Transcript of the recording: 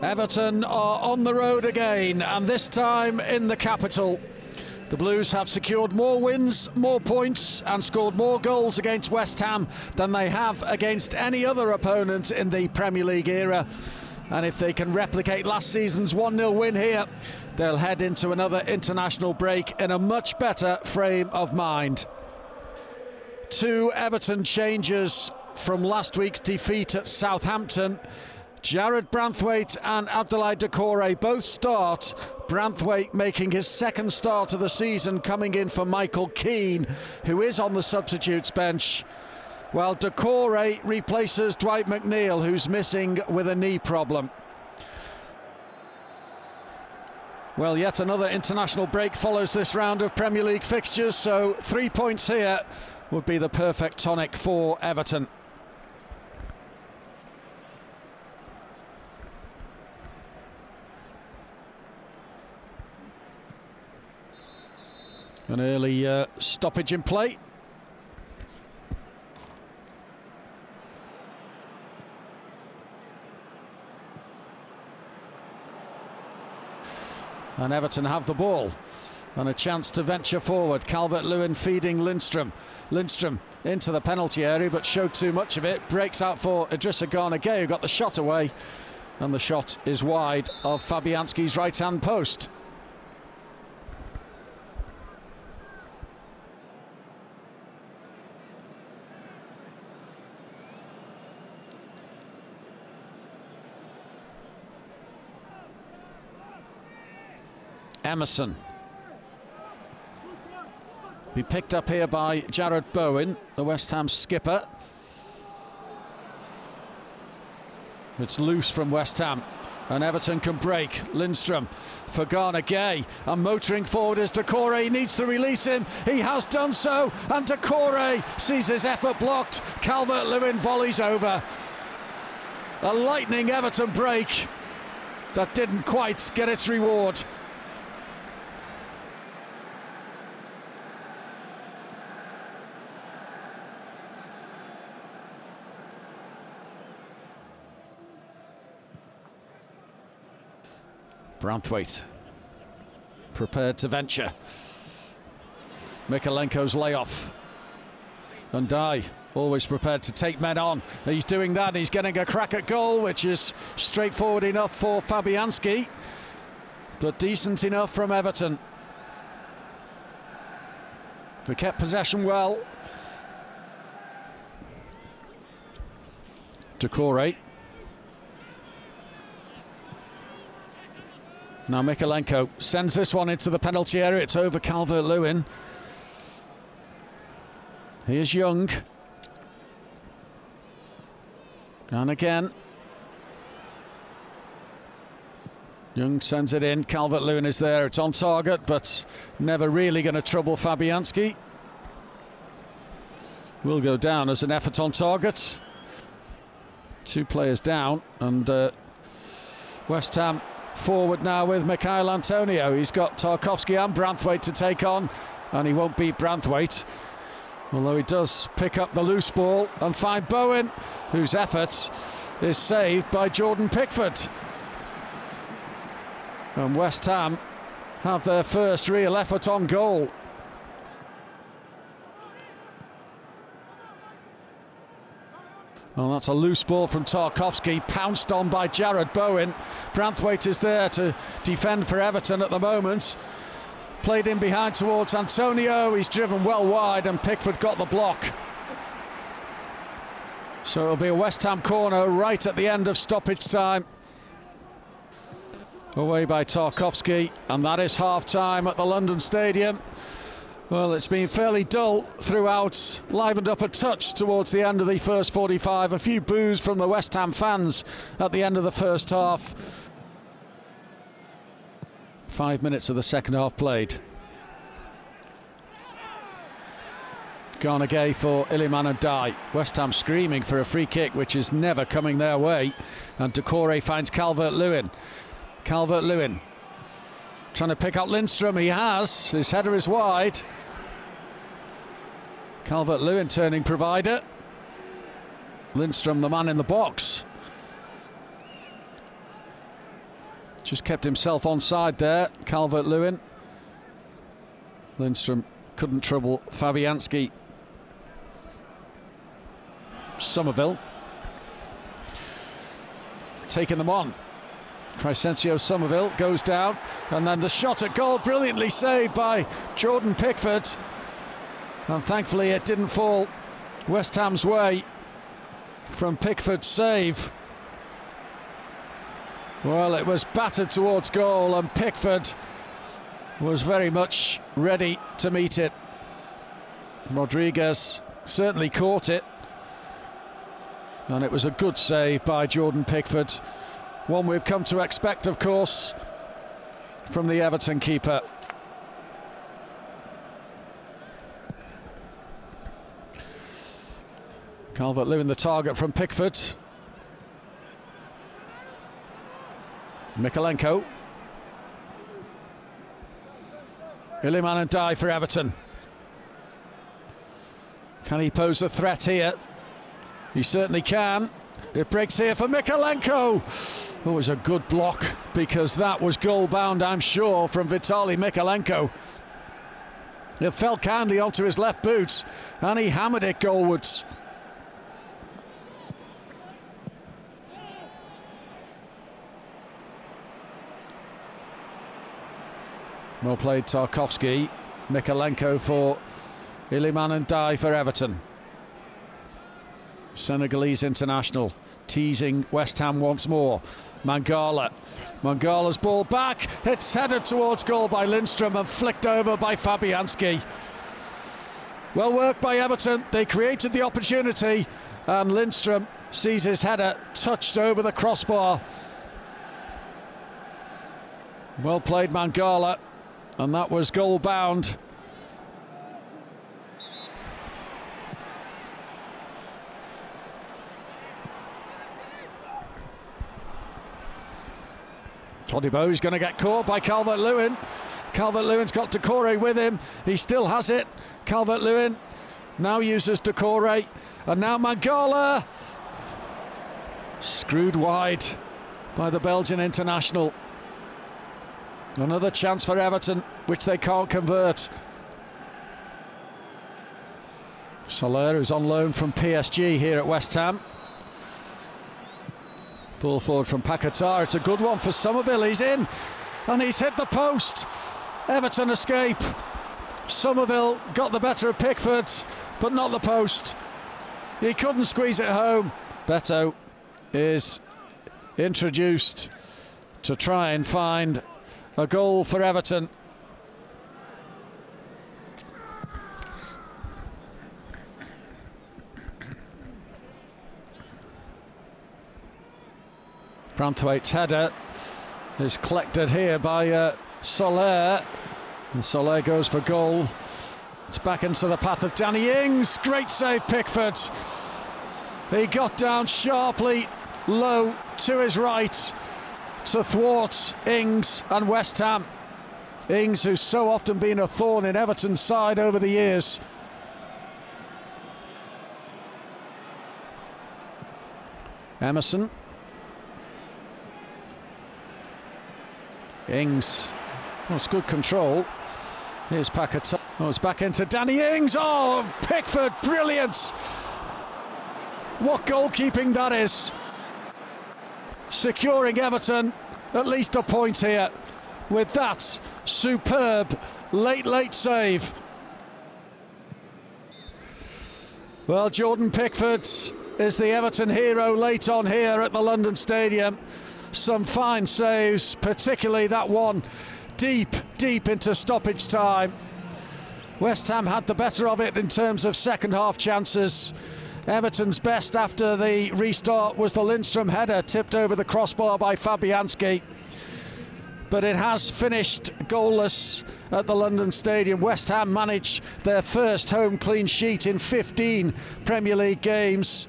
Everton are on the road again, and this time in the capital. The Blues have secured more wins, more points, and scored more goals against West Ham than they have against any other opponent in the Premier League era. And if they can replicate last season's 1-0 win here, they'll head into another international break in a much better frame of mind. 2 Everton changes from last week's defeat at Southampton. Jared Branthwaite and Abdoulaye Doucouré both start. Branthwaite making his second start of the season, coming in for Michael Keane, who is on the substitutes bench, while Doucouré replaces Dwight McNeil, who's missing with a knee problem. Well, yet another international break follows this round of Premier League fixtures, so 3 points here would be the perfect tonic for Everton. An early stoppage in play. And Everton have the ball and a chance to venture forward. Calvert-Lewin feeding Lindstrom. Lindstrom into the penalty area, but showed too much of it. Breaks out for Idrissa Gana Gueye, who got the shot away. And the shot is wide of Fabianski's right-hand post. Emerson. Be picked up here by Jared Bowen, the West Ham skipper. It's loose from West Ham, and Everton can break. Lindstrom for Gana Gueye, and motoring forward is Doucouré. He needs to release him. He has done so, and Doucouré sees his effort blocked. Calvert-Lewin volleys over. A lightning Everton break that didn't quite get its reward. Branthwaite prepared to venture. Mikalenko's layoff. Undai always prepared to take men on. He's doing that. He's getting a crack at goal, which is straightforward enough for Fabianski, but decent enough from Everton. They kept possession well. Doucouré. Now Mikalenko sends this one into the penalty area. It's over Calvert-Lewin. He is Young. And again. Young sends it in. Calvert-Lewin is there. It's on target, but never really going to trouble Fabianski. Will go down as an effort on target. 2 players down, and West Ham forward now with Mikhail Antonio. He's got Tarkowski and Branthwaite to take on, and he won't beat Branthwaite, although he does pick up the loose ball and find Bowen, whose effort is saved by Jordan Pickford. And West Ham have their first real effort on goal. Well, that's a loose ball from Tarkowski, pounced on by Jared Bowen. Branthwaite is there to defend for Everton at the moment. Played in behind towards Antonio. He's driven well wide, and Pickford got the block. So it'll be a West Ham corner right at the end of stoppage time. Away by Tarkowski, and that is half-time at the London Stadium. Well, it's been fairly dull throughout, livened up a touch towards the end of the first 45. A few boos from the West Ham fans at the end of the first half. 5 minutes of the second half played. Gana Gueye for Iliman Undai. West Ham screaming for a free kick, which is never coming their way. And Doucouré finds Calvert-Lewin. Calvert-Lewin trying to pick out Lindstrom. He has. His header is wide. Calvert-Lewin turning provider. Lindstrom the man in the box. Just kept himself onside there, Calvert-Lewin. Lindstrom couldn't trouble Fabianski. Somerville taking them on. Crescencio Somerville goes down, and then the shot at goal, brilliantly saved by Jordan Pickford, and thankfully it didn't fall West Ham's way from Pickford's save. Well, it was battered towards goal, and Pickford was very much ready to meet it. Rodriguez certainly caught it, and it was a good save by Jordan Pickford. One we've come to expect, of course, from the Everton keeper. Calvert-Lewin the target from Pickford. Mikalenko. Iliman and Dye for Everton. Can he pose a threat here? He certainly can. It breaks here for Mikalenko. Oh, it was a good block, because that was goal bound, I'm sure, from Vitaly Mikalenko. It fell kindly onto his left boot, and he hammered it goalwards. Well played, Tarkowski. Mikalenko for Iliman and Dye for Everton. Senegalese international teasing West Ham once more. Mangala. Mangala's ball back. It's headed towards goal by Lindstrom and flicked over by Fabianski. Well worked by Everton. They created the opportunity, and Lindstrom sees his header touched over the crossbar. Well played, Mangala, and that was goal bound. Todibo's going to get caught by Calvert-Lewin. Calvert-Lewin's got Doucouré with him. He still has it. Calvert-Lewin now uses Doucouré. And now Mangala. Screwed wide by the Belgian international. Another chance for Everton, which they can't convert. Soler, who's on loan from PSG here at West Ham. Ball forward from Paquetá. It's a good one for Somerville. He's in, and he's hit the post. Everton escape. Somerville got the better of Pickford, but not the post. He couldn't squeeze it home. Beto is introduced to try and find a goal for Everton. Branthwaite's header is collected here by Soler, and Soler goes for goal. It's back into the path of Danny Ings. Great save, Pickford. He got down sharply low to his right to thwart Ings and West Ham. Ings, who's so often been a thorn in Everton's side over the years. Emerson. Ings. Oh, it's good control. Here's Paquetá. Oh, it's back into Danny Ings. Oh, Pickford, brilliant. What goalkeeping that is. Securing Everton at least a point here with that superb late save. Well, Jordan Pickford is the Everton hero late on here at the London Stadium. Some fine saves, particularly that one deep into stoppage time. West Ham had the better of it in terms of second half chances. Everton's best after the restart was the Lindstrom header tipped over the crossbar by Fabianski. But it has finished goalless at the London Stadium. West Ham managed their first home clean sheet in 15 Premier League games.